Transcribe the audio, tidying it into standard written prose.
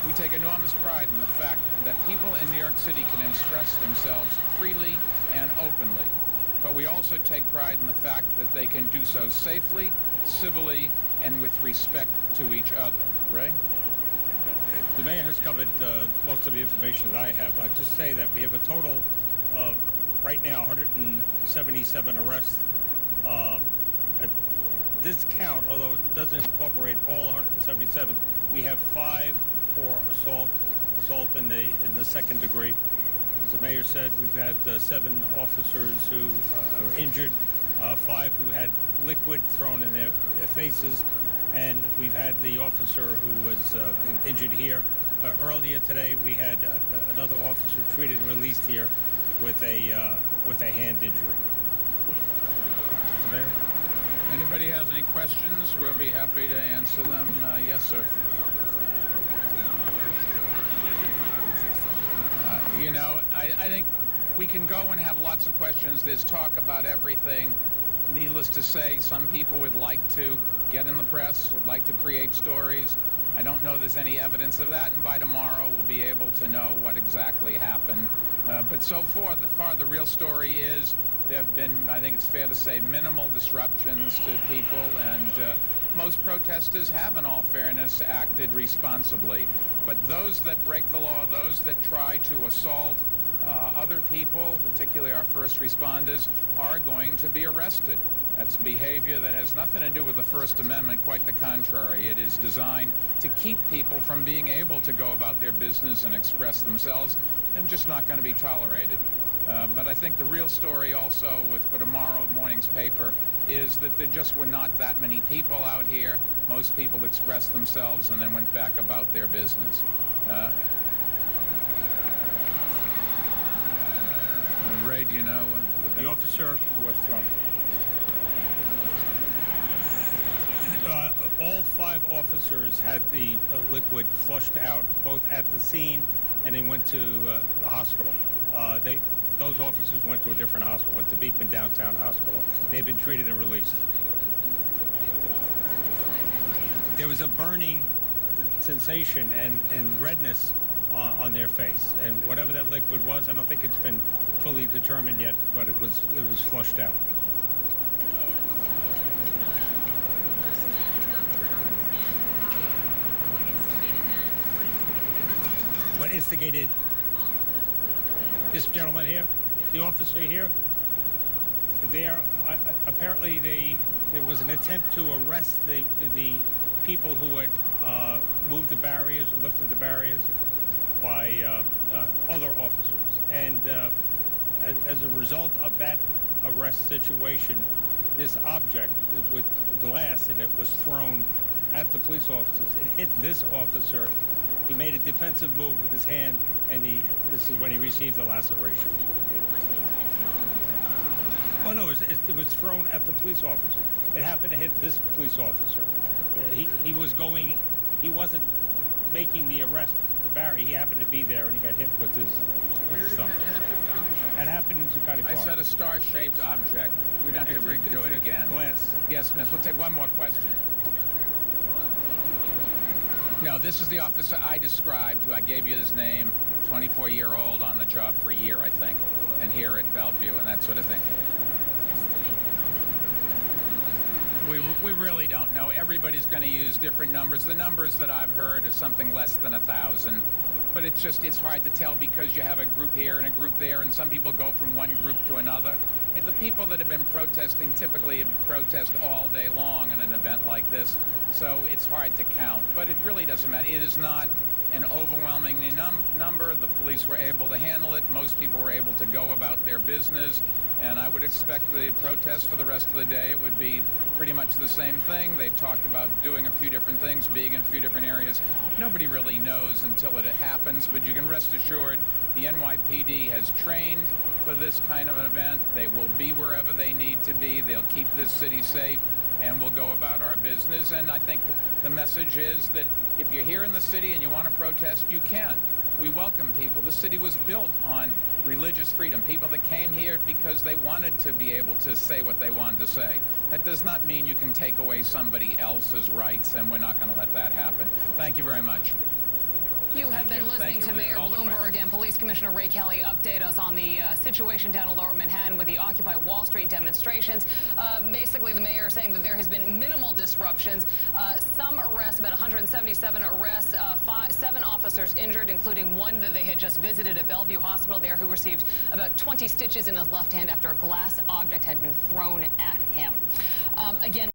We take enormous pride in the fact that people in New York City can express themselves freely and openly. But we also take pride in the fact that they can do so safely, civilly, and with respect to each other. Ray? The mayor has covered most of the information that I have. I'll just say that we have a total of, right now, 177 arrests. At this count, although it doesn't incorporate all 177, we have 5 for assault in the second degree. As the mayor said, we've had 7 officers who are injured, 5 who had liquid thrown in their faces, and we've had the officer who was injured here. Earlier today, we had another officer treated and released here with a hand injury. Mr. Mayor? Anybody has any questions? We'll be happy to answer them. Yes, sir. You know, I think we can go and have lots of questions. There's talk about everything. Needless to say, some people would like to get in the press, would like to create stories. I don't know there's any evidence of that, and by tomorrow we'll be able to know what exactly happened. But so far, the real story is there have been, I think it's fair to say, minimal disruptions to people, and most protesters have, in all fairness, acted responsibly. But those that break the law, those that try to assault other people, particularly our first responders, are going to be arrested. That's behavior that has nothing to do with the First Amendment, quite the contrary. It is designed to keep people from being able to go about their business and express themselves, and just not going to be tolerated. But I think the real story also for tomorrow morning's paper is that there just were not that many people out here. Most people expressed themselves and then went back about their business. Ray, do you know? The officer was thrown. All 5 officers had the liquid flushed out, both at the scene and they went to the hospital. Those officers went to a different hospital, went to Beekman Downtown Hospital. They've been treated and released. There was a burning sensation and redness on their face, and whatever that liquid was, I don't think it's been fully determined yet, but it was flushed out. What instigated this gentleman here, the officer here? Apparently there was an attempt to arrest the people who had moved the barriers or lifted the barriers by other officers. And as a result of that arrest situation, this object with glass in it was thrown at the police officers. It hit this officer. He made a defensive move with his hand, and this is when he received the laceration. Oh, no, it was thrown at the police officer. It happened to hit this police officer. He wasn't making the arrest, the barrier. He happened to be there, and he got hit with his thumb. That happened in Zuccotti Park. I said a star-shaped object. We'd have to redo it again. Glass. Yes, miss. We'll take one more question. No, this is the officer I described, who I gave you his name, 24-year-old on the job for a year, I think, and here at Bellevue and that sort of thing. We really don't know. Everybody's going to use different numbers. The numbers that I've heard are something less than 1,000. But it's hard to tell because you have a group here and a group there, and some people go from one group to another. And the people that have been protesting typically protest all day long in an event like this, so it's hard to count. But it really doesn't matter. It is not an overwhelming number. The police were able to handle it. Most people were able to go about their business. And I would expect the protest for the rest of the day, it would be pretty much the same thing. They've talked about doing a few different things, being in a few different areas. Nobody really knows until it happens, but you can rest assured the NYPD has trained for this kind of an event. They will be wherever they need to be. They'll keep this city safe, and we'll go about our business. And I think the message is that if you're here in the city and you want to protest, you can. We welcome people. This city was built on religious freedom, people that came here because they wanted to be able to say what they wanted to say. That does not mean you can take away somebody else's rights, and we're not going to let that happen. Thank you very much. You have been listening to Mayor Bloomberg and Police Commissioner Ray Kelly update us on the situation down in Lower Manhattan with the Occupy Wall Street demonstrations. Basically, the mayor saying that there has been minimal disruptions. Some arrests, about 177 arrests, 7 officers injured, including one that they had just visited at Bellevue Hospital there, who received about 20 stitches in his left hand after a glass object had been thrown at him. Again,